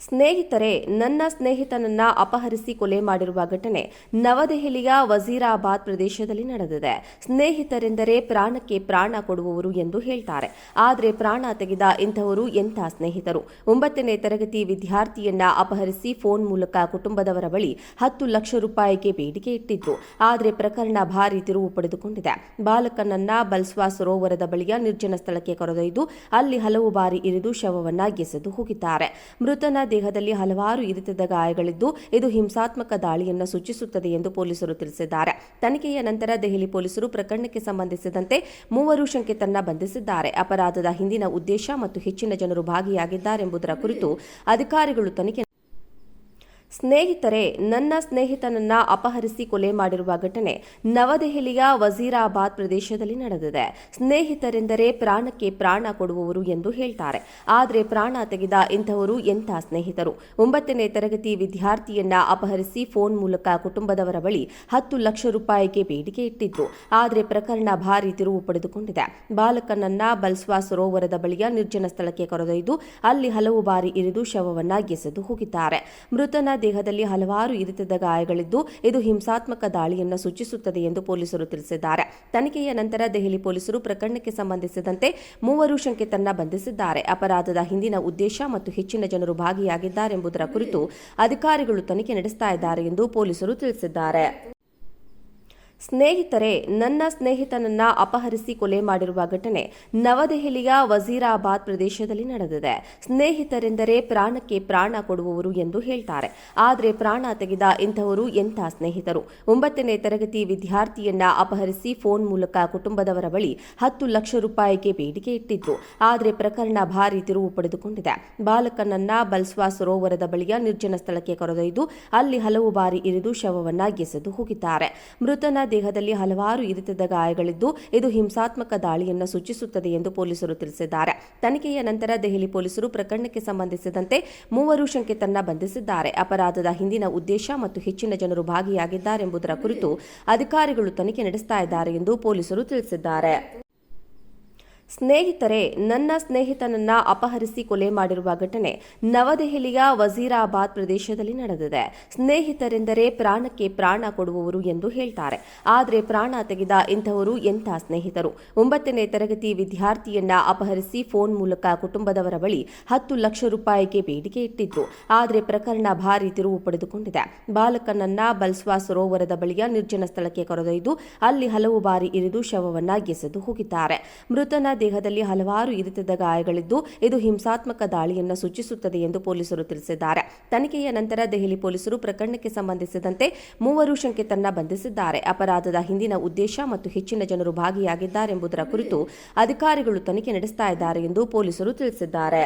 ಸ್ನೇಹಿತರೆ, ನನ್ನ ಸ್ನೇಹಿತನನ್ನ ಅಪಹರಿಸಿ ಕೊಲೆ ಮಾಡಿರುವ ಘಟನೆ ನವದೆಹಲಿಯ ವಜೀರಾಬಾದ್ ಪ್ರದೇಶದಲ್ಲಿ ನಡೆದಿದೆ. ಸ್ನೇಹಿತರೆಂದರೆ ಪ್ರಾಣಕ್ಕೆ ಪ್ರಾಣ ಕೊಡುವವರು ಎಂದು ಹೇಳ್ತಾರೆ. ಆದರೆ ಪ್ರಾಣ ತೆಗೆದ ಇಂಥವರು ಎಂಥ ಸ್ನೇಹಿತರು? 9ನೇ ತರಗತಿ ವಿದ್ಯಾರ್ಥಿಯನ್ನ ಅಪಹರಿಸಿ ಫೋನ್ ಮೂಲಕ ಕುಟುಂಬದವರ ಬಳಿ 10 ಲಕ್ಷ ರೂಪಾಯಿಗೆ ಬೇಡಿಕೆ ಇಟ್ಟಿದ್ರು. ಆದರೆ ಪ್ರಕರಣ ಭಾರಿ ತಿರುವು ಪಡೆದುಕೊಂಡಿದೆ. ಬಾಲಕನನ್ನ ಬಲ್ಸ್ವಾ ಸರೋವರದ ಬಳಿಯ ನಿರ್ಜನ ಸ್ಥಳಕ್ಕೆ ಕರೆದೊಯ್ದು ಅಲ್ಲಿ ಹಲವು ಬಾರಿ ಇರಿದು ಶವವನ್ನ ಎಸೆದು ಹೋಗಿದ್ದಾರೆ. ಮೃತನ ದೇಹದಲ್ಲಿ ಹಲವಾರು ಇರಿತದ ಗಾಯಗಳಿದ್ದು, ಇದು ಹಿಂಸಾತ್ಮಕ ದಾಳಿಯನ್ನು ಸೂಚಿಸುತ್ತದೆ ಎಂದು ಪೊಲೀಸರು ತಿಳಿಸಿದ್ದಾರೆ. ತನಿಖೆಯ ನಂತರ ದೆಹಲಿ ಪೊಲೀಸರು ಪ್ರಕರಣಕ್ಕೆ ಸಂಬಂಧಿಸಿದಂತೆ 3 ಶಂಕಿತರನ್ನ ಬಂಧಿಸಿದ್ದಾರೆ. ಅಪರಾಧದ ಹಿಂದಿನ ಉದ್ದೇಶ ಮತ್ತು ಹೆಚ್ಚಿನ ಜನರು ಭಾಗಿಯಾಗಿದ್ದಾರೆಂಬುದರ ಕುರಿತು ಅಧಿಕಾರಿಗಳು ತನಿಖೆ ಸ್ನೇಹಿತರೆ, ನನ್ನ ಸ್ನೇಹಿತನನ್ನ ಅಪಹರಿಸಿ ಕೊಲೆ ಮಾಡಿರುವ ಘಟನೆ ನವದೆಹಲಿಯ ವಜೀರಾಬಾದ್ ಪ್ರದೇಶದಲ್ಲಿ ನಡೆದಿದೆ. ಸ್ನೇಹಿತರೆಂದರೆ ಪ್ರಾಣಕ್ಕೆ ಪ್ರಾಣ ಕೊಡುವವರು ಎಂದು ಹೇಳ್ತಾರೆ. ಆದರೆ ಪ್ರಾಣ ತೆಗೆದ ಇಂಥವರು ಎಂಥ ಸ್ನೇಹಿತರು? 9ನೇ ತರಗತಿ ವಿದ್ಯಾರ್ಥಿಯನ್ನ ಅಪಹರಿಸಿ ಫೋನ್ ಮೂಲಕ ಕುಟುಂಬದವರ ಬಳಿ 10 ಲಕ್ಷ ರೂಪಾಯಿಗೆ ಬೇಡಿಕೆ ಇಟ್ಟಿದ್ರು. ಆದರೆ ಪ್ರಕರಣ ಭಾರಿ ತಿರುವು ಪಡೆದುಕೊಂಡಿದೆ. ಬಾಲಕನನ್ನ ಬಲ್ಸ್ವಾ ಸರೋವರದ ಬಳಿಯ ನಿರ್ಜನ ಸ್ಥಳಕ್ಕೆ ಕರೆದೊಯ್ದು ಅಲ್ಲಿ ಹಲವು ಬಾರಿ ಇರಿದು ಶವವನ್ನ ಎಸೆದು ಹೋಗಿದ್ದಾರೆ. ಮೃತನ ದೇಹದಲ್ಲಿ ಹಲವಾರು ಇರಿತದ ಗಾಯಗಳಿದ್ದು, ಇದು ಹಿಂಸಾತ್ಮಕ ದಾಳಿಯನ್ನು ಸೂಚಿಸುತ್ತದೆ ಎಂದು ಪೊಲೀಸರು ತಿಳಿಸಿದ್ದಾರೆ. ತನಿಖೆಯ ನಂತರ ದೆಹಲಿ ಪೊಲೀಸರು ಪ್ರಕರಣಕ್ಕೆ ಸಂಬಂಧಿಸಿದಂತೆ 3 ಶಂಕಿತರನ್ನ ಬಂಧಿಸಿದ್ದಾರೆ. ಅಪರಾಧದ ಹಿಂದಿನ ಉದ್ದೇಶ ಮತ್ತು ಹೆಚ್ಚಿನ ಜನರು ಭಾಗಿಯಾಗಿದ್ದಾರೆಂಬುದರ ಕುರಿತು ಅಧಿಕಾರಿಗಳು ತನಿಖೆ ನಡೆಸ್ತಾ ಇದ್ದಾರೆ ಎಂದು ಪೊಲೀಸರು ತಿಳಿಸಿದ್ದಾರೆ. ಸ್ನೇಹಿತರೆ, ನನ್ನ ಸ್ನೇಹಿತನನ್ನ ಅಪಹರಿಸಿ ಕೊಲೆ ಮಾಡಿರುವ ಘಟನೆ ನವದೆಹಲಿಯ ವಜೀರಾಬಾದ್ ಪ್ರದೇಶದಲ್ಲಿ ನಡೆದಿದೆ. ಸ್ನೇಹಿತರೆಂದರೆ ಪ್ರಾಣಕ್ಕೆ ಪ್ರಾಣ ಕೊಡುವವರು ಎಂದು ಹೇಳ್ತಾರೆ. ಆದರೆ ಪ್ರಾಣ ತೆಗೆದ ಇಂಥವರು ಎಂಥ ಸ್ನೇಹಿತರು? 9ನೇ ತರಗತಿ ವಿದ್ಯಾರ್ಥಿಯನ್ನ ಅಪಹರಿಸಿ ಫೋನ್ ಮೂಲಕ ಕುಟುಂಬದವರ ಬಳಿ 10 ಲಕ್ಷ ರೂಪಾಯಿಗೆ ಬೇಡಿಕೆ ಇಟ್ಟಿದ್ರು. ಆದರೆ ಪ್ರಕರಣ ಭಾರಿ ತಿರುವು ಪಡೆದುಕೊಂಡಿದೆ. ಬಾಲಕನನ್ನ ಬಲ್ಸ್ವಾ ಸರೋವರದ ಬಳಿಯ ನಿರ್ಜನ ಸ್ಥಳಕ್ಕೆ ಕರೆದೊಯ್ದು ಅಲ್ಲಿ ಹಲವು ಬಾರಿ ಇರಿದು ಶವವನ್ನ ಎಸೆದು ಹೋಗಿದ್ದಾರೆ. ಮೃತನ ದೇಹದಲ್ಲಿ ಹಲವಾರು ಇರಿತದ ಗಾಯಗಳಿದ್ದು, ಇದು ಹಿಂಸಾತ್ಮಕ ದಾಳಿಯನ್ನು ಸೂಚಿಸುತ್ತದೆ ಎಂದು ಪೊಲೀಸರು ತಿಳಿಸಿದ್ದಾರೆ. ತನಿಖೆಯ ನಂತರ ದೆಹಲಿ ಪೊಲೀಸರು ಪ್ರಕರಣಕ್ಕೆ ಸಂಬಂಧಿಸಿದಂತೆ 3 ಶಂಕಿತರನ್ನ ಬಂಧಿಸಿದ್ದಾರೆ. ಅಪರಾಧದ ಹಿಂದಿನ ಉದ್ದೇಶ ಮತ್ತು ಹೆಚ್ಚಿನ ಜನರು ಭಾಗಿಯಾಗಿದ್ದಾರೆಂಬುದರ ಕುರಿತು ಅಧಿಕಾರಿಗಳು ತನಿಖೆ ನಡೆಸ್ತಾ ಇದ್ದಾರೆ ಎಂದು ಪೊಲೀಸರು ತಿಳಿಸಿದ್ದಾರೆ. ಸ್ನೇಹಿತರೆ, ನನ್ನ ಸ್ನೇಹಿತನನ್ನ ಅಪಹರಿಸಿ ಕೊಲೆ ಮಾಡಿರುವ ಘಟನೆ ನವದೆಹಲಿಯ ವಜೀರಾಬಾದ್ ಪ್ರದೇಶದಲ್ಲಿ ನಡೆದಿದೆ. ಸ್ನೇಹಿತರೆಂದರೆ ಪ್ರಾಣಕ್ಕೆ ಪ್ರಾಣ ಕೊಡುವವರು ಎಂದು ಹೇಳ್ತಾರೆ. ಆದರೆ ಪ್ರಾಣ ತೆಗೆದ ಇಂಥವರು ಎಂಥ ಸ್ನೇಹಿತರು? 9ನೇ ತರಗತಿ ವಿದ್ಯಾರ್ಥಿಯನ್ನ ಅಪಹರಿಸಿ ಫೋನ್ ಮೂಲಕ ಕುಟುಂಬದವರ ಬಳಿ 10 ಲಕ್ಷ ರೂಪಾಯಿಗೆ ಬೇಡಿಕೆ ಇಟ್ಟಿದ್ರು. ಆದರೆ ಪ್ರಕರಣ ಭಾರಿ ತಿರುವು ಪಡೆದುಕೊಂಡಿದೆ. ಬಾಲಕನನ್ನ ಬಲ್ಸ್ವಾ ಸರೋವರದ ಬಳಿಯ ನಿರ್ಜನ ಸ್ಥಳಕ್ಕೆ ಕರೆದೊಯ್ದು ಅಲ್ಲಿ ಹಲವು ಬಾರಿ ಇರಿದು ಶವವನ್ನ ಎಸೆದು ಹೋಗಿದ್ದಾರೆ. ಮೃತನ ದೇಹದಲ್ಲಿ ಹಲವಾರು ಇರಿತದ ಗಾಯಗಳಿದ್ದು, ಇದು ಹಿಂಸಾತ್ಮಕ ದಾಳಿಯನ್ನು ಸೂಚಿಸುತ್ತದೆ ಎಂದು ಪೊಲೀಸರು ತಿಳಿಸಿದ್ದಾರೆ. ತನಿಖೆಯ ನಂತರ ದೆಹಲಿ ಪೊಲೀಸರು ಪ್ರಕರಣಕ್ಕೆ ಸಂಬಂಧಿಸಿದಂತೆ 3 ಶಂಕಿತರನ್ನ ಬಂಧಿಸಿದ್ದಾರೆ. ಅಪರಾಧದ ಹಿಂದಿನ ಉದ್ದೇಶ ಮತ್ತು ಹೆಚ್ಚಿನ ಜನರು ಭಾಗಿಯಾಗಿದ್ದಾರೆಂಬುದರ ಕುರಿತು ಅಧಿಕಾರಿಗಳು ತನಿಖೆ ನಡೆಸ್ತಾ ಇದ್ದಾರೆ ಎಂದು ಪೊಲೀಸರು ತಿಳಿಸಿದ್ದಾರೆ.